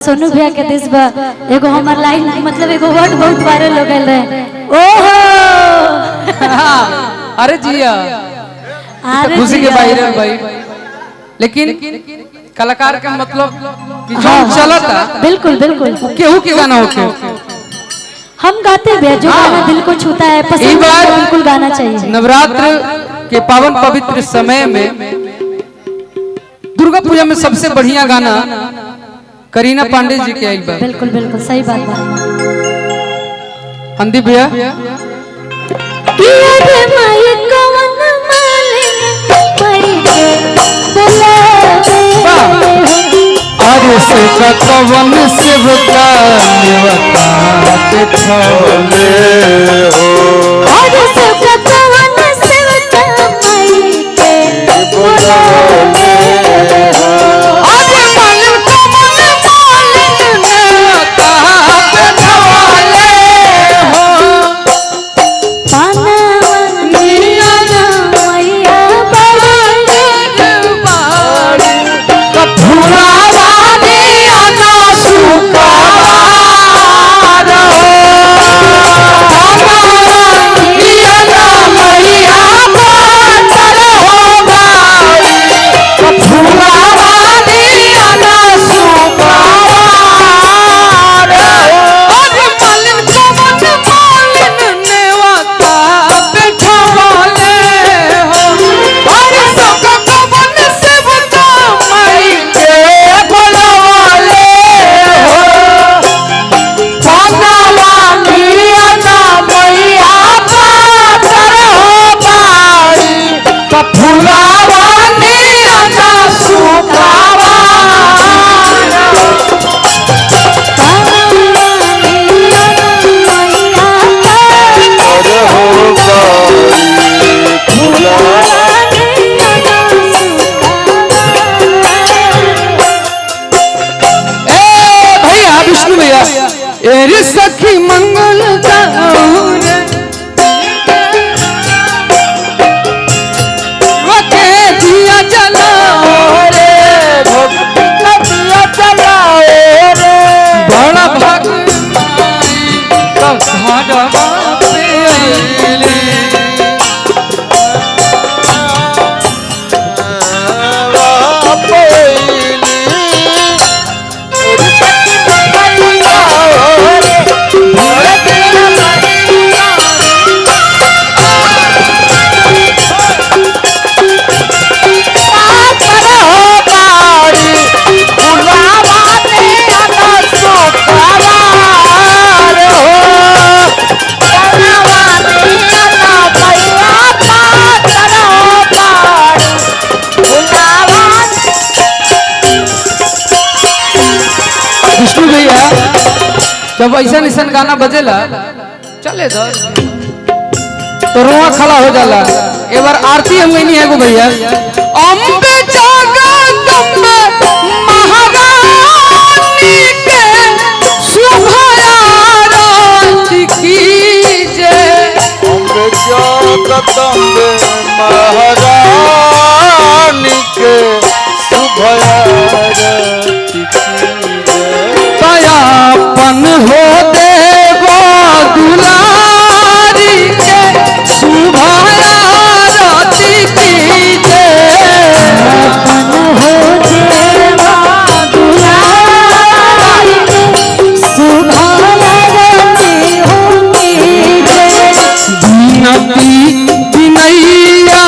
सोनू भैया के देश बा एगो हमार लाइन मतलब एगो वर्ड बहुत वायरल हो गए रहे। ओहो अरे जिया खुशी के बाहर है भाई, लेकिन कलाकार का मतलब कि जो चलता बिल्कुल बिल्कुल केहू के गाना होके हम गाते भी जो गाना दिल को छूता है पसंद है बिल्कुल गाना चाहिए। नवरात्र के पावन पवित्र समय में दुर्गा पूजा में सबसे बढ़िया गाना करीना पांडे जी के आइल बा। बिल्कुल बिल्कुल सही बात बा। हंदी भैया अरे से कवन से बता छोले हो अरे से कवन से बता एरी सखी मंगल गौर वके दिया जलाओ रे दिया जलाओ रे बड़ा भाग घाटवा पे आइले जब ऐसा निशन गाना बजेला चले तो रोआ खड़ा हो जाला। एक बार आरती हम नहीं है भैया अम्बे जगदम्बे महारानी के शुभ आरती कीजे अम्बे जगदम्बे महारानी के शुभ आरती कीजे दयापन हो देवा दुलारी के शुभ आरती कीजे दयापन हो देवा दुलारी के शुभ आरती हो कीजे विनती विनैया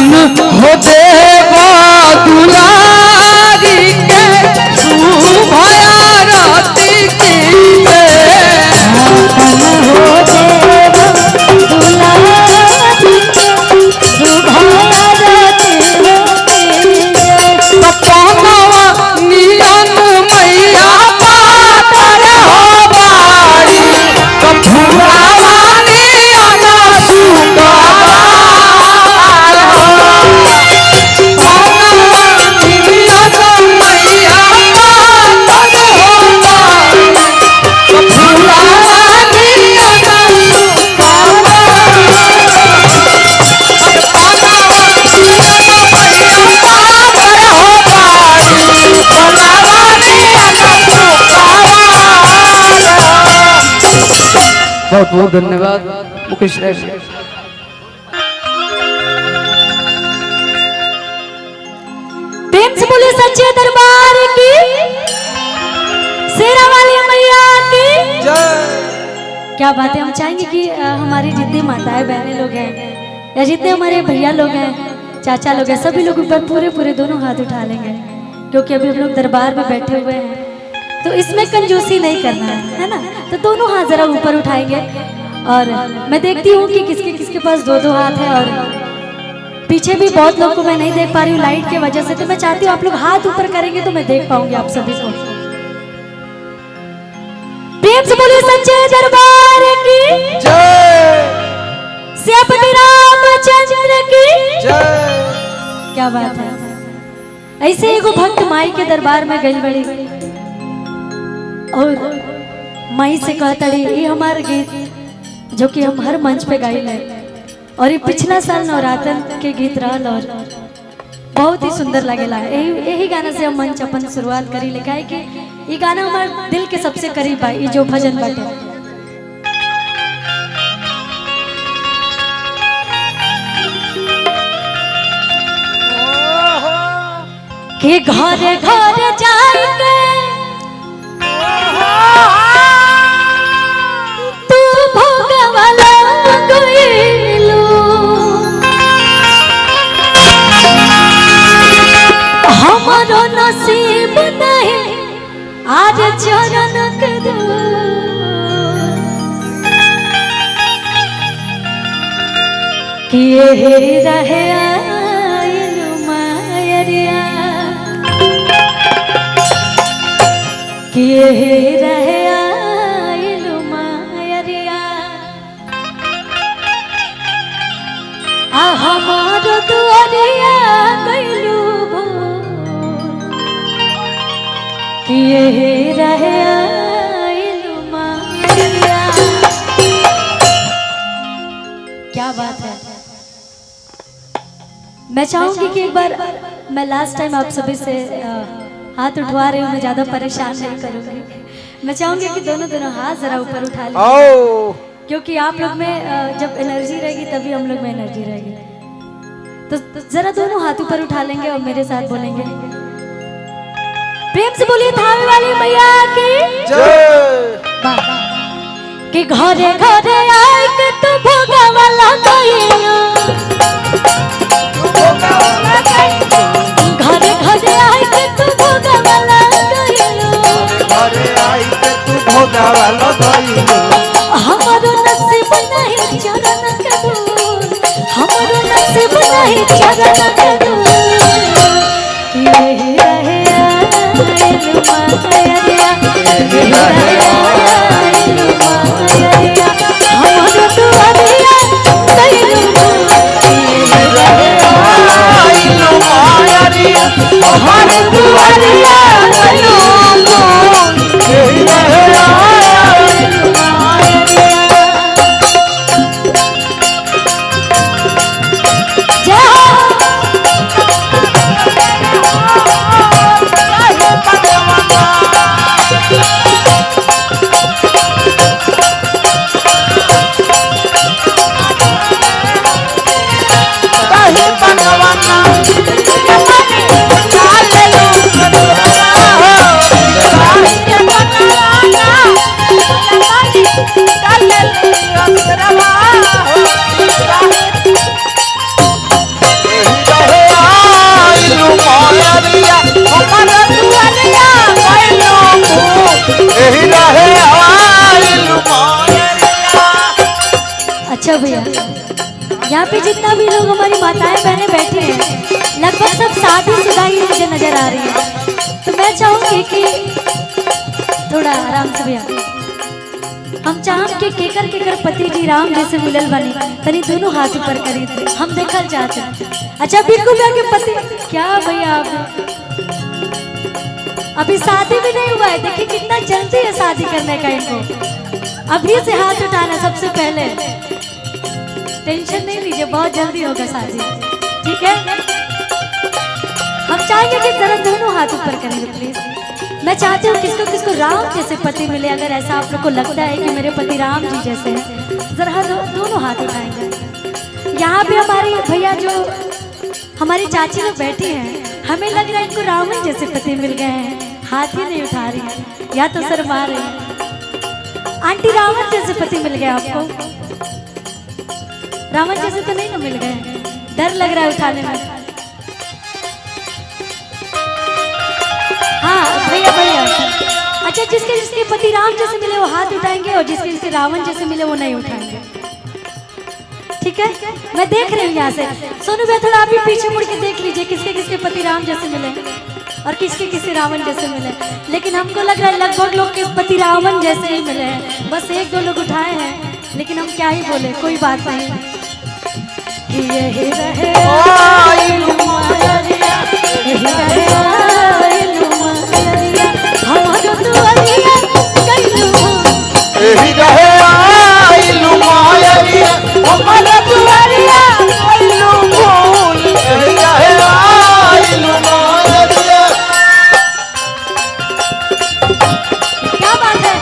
दर्शन हो देवा दुलारी के शुभ आरती कीजिए। बहुत बहुत धन्यवाद मुकेश राय जी। प्रेम से बोले सच्चे दरबार की, शेरा वाली मैया की क्या बात है। हम चाहेंगे कि हमारी जितनी माताएं बहनें लोग हैं या जितने हमारे भैया लोग हैं, चाचा लोग हैं, सभी लोग ऊपर पूरे दोनों हाथ उठा लेंगे, क्योंकि अभी हम लोग दरबार में बैठे हुए हैं तो इसमें कंजूसी नहीं करना है ना। तो दोनों हाथ जरा ऊपर उठाएंगे और मैं देखती हूँ कि किसके किसके पास दो हाथ है, और पीछे भी बहुत लोग को मैं नहीं देख पा रही हूँ लाइट की वजह से। तो मैं चाहती हूँ आप लोग हाथ ऊपर करेंगे तो मैं देख पाऊंगी आप सभी को। प्रेम से बोलिए सच्चे दरबार की जय, सियापति रामचंद्र की जय। क्या बात है। ऐसे एगो भक्त माई के दरबार में गई बड़ी और माई से कहता रही, ये हमारा गीत जो कि हम हर मंच पे गाई ले, और ये पिछला साल नवरात्रन के गीत रहल और बहुत ही सुंदर लगेला। यही गाना से हम मंच अपन शुरुआत करी ले, काहे कि ये गाना हमारे दिल के सबसे करीब है। ये जो भजन बाटे कि घरे घरे जाए के तू भोगवाला गइलू, हमारो नसीब नहीं आज चरण के दूर, कि यही रहे आइलू मायरिया, कि यही रहे आइलू मायरिया, आ हमारो दुआरिया गइलू भोर, कि यही रहे आइलू मायरिया। क्या बात है। मैं चाहूंगी कि एक बार मैं लास्ट टाइम आप सभी से हाथ उठवा रही हूँ, मैं ज्यादा परेशान नहीं करूंगी। मैं चाहूंगी कि दोनों हाथ जरा ऊपर उठा लें, क्योंकि आप लोग में जब एनर्जी रहेगी तभी हम लोग में एनर्जी रहेगी। तो जरा दोनों हाथ ऊपर उठा लेंगे और मेरे साथ बोलेंगे, प्रेम से बोलिए थावे वाली मैया की जय। कि घरे घरे आए के तू भोगवाला गइलू, घरे घरे आए के तू भोगवाला गइलू, हमारो नसीब नहीं चरण के दूर, हमारो नसीब नहीं चरण के दूर, कि यही रहे आइलू मायरिया, यही रहे आइलू मायरिया, हमारो दुआरिया गइलू भोर, यही रहे आइलू मायरिया, हमारो दुआरिया गइलू भोर, यही रहे आइलू मायरिया। जय हो। यहाँ पे जितना भी लोग हमारी माताएं बहनें बैठी हैं लगभग सब शादीशुदा ही मुझे नजर आ रही है। तो मैं चाहूंगी कि थोड़ा आराम से भैया हम चाहम के केकर पति जी राम जैसे मिलल बनी तनी दोनों हाथ ऊपर करी थे हम देखल चाहते हैं। अच्छा बिल्कुल के पति क्या भैया अभी शादी भी नहीं हुआ है, देखिए कितना जल्दी है शादी करने का इनको। अभी से हाथ उठाना सबसे पहले, टेंशन नहीं लीजिए बहुत जल्दी होगा शादी, ठीक है। हम चाहेंगे कि जरा दोनों हाथ ऊपर करेंगे प्लीज। मैं चाहती हूँ किसको किसको राम जैसे पति मिले, अगर ऐसा आप लोग को लगता है कि मेरे पति राम जी जैसे हैं जरा दोनों हाथ उठाएंगे। यहाँ पे हमारे भैया जो हमारी चाची लोग बैठी हैं हमें लग रहा है इनको रावण जैसे पति मिल गए हैं, हाथ ही नहीं उठा रही है या तो शर्मा रही है। आंटी रावण जैसे पति मिल गए आपको? रावण जैसे तो नहीं ना मिल गए, डर लग रहा है उठाने में। हाँ भैया भैया अच्छा जिसके जिसके पति राम जैसे मिले वो हाथ उठाएंगे और जिसके जिसके रावण जैसे मिले वो नहीं उठाएंगे, ठीक है। मैं देख रही हूँ यहाँ से। सोनू भैया थोड़ा आप भी पीछे मुड़ के देख लीजिए किसके किसके पति राम जैसे मिले और किसके किसके रावण जैसे मिले। लेकिन हमको लग रहा है लगभग लोग के पति रावण जैसे ही मिले हैं, बस एक दो लोग उठाए हैं, लेकिन हम क्या ही बोले, कोई बात नहीं। कि यही रहे आइलू मायरिया, यही रहे आइलू मायरिया, हमारो दुआरिया कइलू, यही रहे आइलू मायरिया, हमारो दुआरिया कइलू भूल, यही रहे आइलू मायरिया। क्या बात है।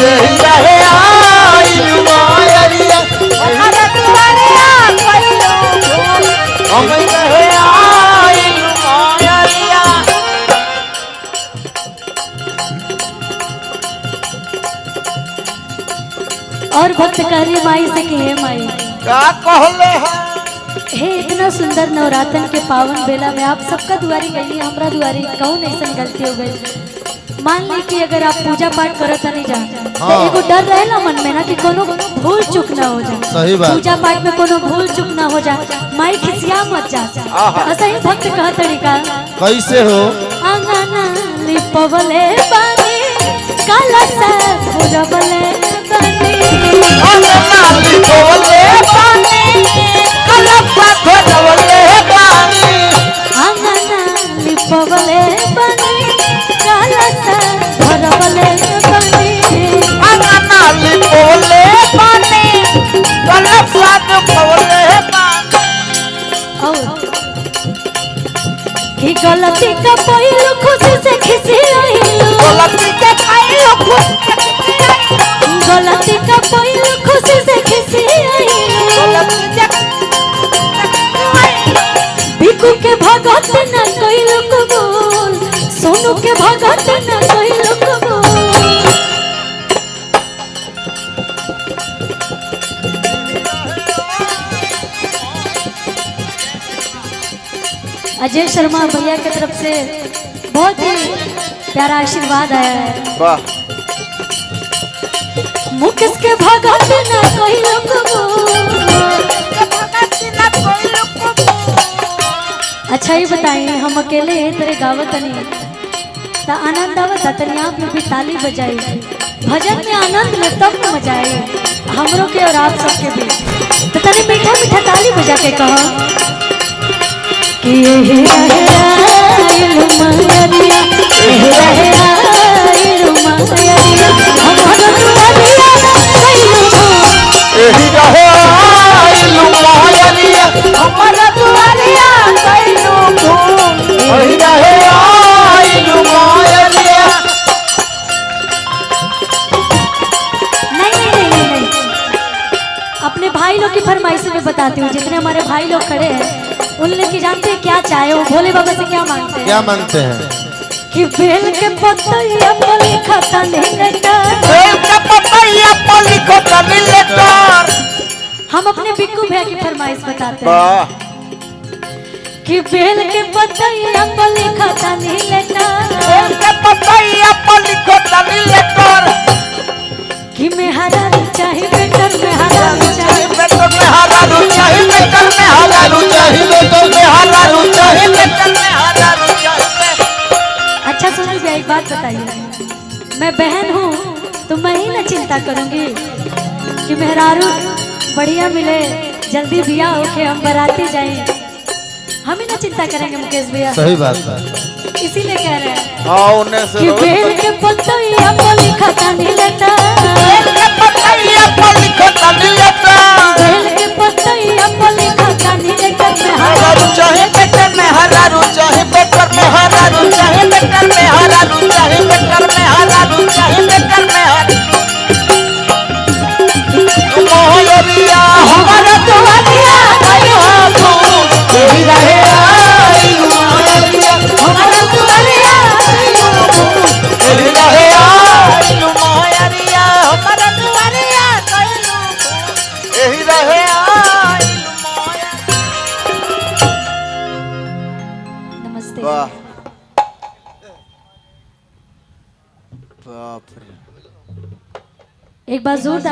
यही रहे आइलू मायरिया, हमारा दुआरिया कइलू भूल, हम रहे आइलू मायरिया। और भक्त कहले माई से कि हे माई का कहले है हे इतना सुंदर नवरात्रन के पावन बेला में आप सबका दुआरी गई, हमरा दुआरी कौन ऐसा गलती हो गई। मान ली कि अगर आप पूजा पाठ करत नहीं जा तो एगो डर रहेला मन में ना कि कोनो भूल चूक ना हो जाए। सही बात। पूजा पाठ में कोनो भूल चूक ना हो जाए, माई खिसिया मत जा। ऐसा ही भक्त कहा तरीका कैसे हो? आंगना लिपवले बानी काला सा पूजबले बानी, आंगना लिपवले बानी काला सा पूजबले बानी, आंगना लिपवले बानी काला सा भरवले बानी, आंगना लिपवले बानी काला सा पूजबले बानी। और की गलती का पहिलो खुशी से खिसी आइलो, गलती के पहिलो खुशी से खिसी आइलो, गलती का पहिलो खुशी से खिसी आइलो, गलती के बिकू के भगत न कइलो कबूल, सोनू के भगत न कइलो कबूल। अजय शर्मा भैया की तरफ से बहुत ही प्यारा आशीर्वाद आया है। वाह। मुकेश के भगत न कइलो कबूल। अच्छा ही बताइए हम अकेले तेरे गावत नहीं ता आनंद आवता तनी आप लोग भी ताली बजाई, भजन में आनंद में तब मजा आई हमरों के और आप सबके भी। तो तनी मीठा मीठा ताली बजा के कहो कि यही रहे आइलू मायरिया, यही रहे आइलू मायरिया, हमारो दुआरिया कइलू भूल, यही रहे आइलू मायरिया, हमारा दुआरिया कइलू भूल, यही रहे आइलू मायरिया। नहीं, अपने भाई लोग की फरमाइश में बताती हूँ। जितने हमारे भाई लोग खड़े हैं उन लोग की जानते हैं क्या चाहे, वो भोले बाबा से क्या मांगते हैं? क्या मांगते हैं? कि बेल के पतैया पर लिखा था नहीं लेटर, बेल के पतैया पर लिखा था नहीं लेटर, फरमाइश बताते हैं वाह कि बेल के पतैया पर लिखा था नीलेटा के पतैया पर लिखो तनी लेकर कि मेहरा चाहे बेटर मेहरा चाहे बेटर में हारा चाहे बेटर में हारा चाहे बेटर में हारा चाहे बेटर में हारा चाहे। अच्छा सुनिए भैया एक बात बताइए मैं बहन हूँ तो मैं ही ना चिंता करूंगी कि मेहरारू बढ़िया मिले जल्दी बिया होके हम बराती जाएं हम ही ना चिंता करेंगे मुकेश भैया सही बात है इसीलिए कह रहे हैं हाँ उन्हें से कि बेल के पतैया पर लिखा था नीलेटा के पतैया पर लिखो तनी लेकर बेल के पतैया पर लिखा था नीलेटा मेहरा हारा चाहे बेटर में हारा चाहे बेटर में हारा चाहे बेटर में हारा चाहे बेटर में हारा चाहे बेटर में हारा मोहरिया हमारा दुआरिया कहियो तू यही रहे आइलू मोहरिया हमारा दुआरिया कहियो तू यही रहे आइलू मोहरिया हमारा दुआरिया कहियो तू यही रहे आइलू मोहरिया। नमस्ते वाह बाप रे एक बार जोरदार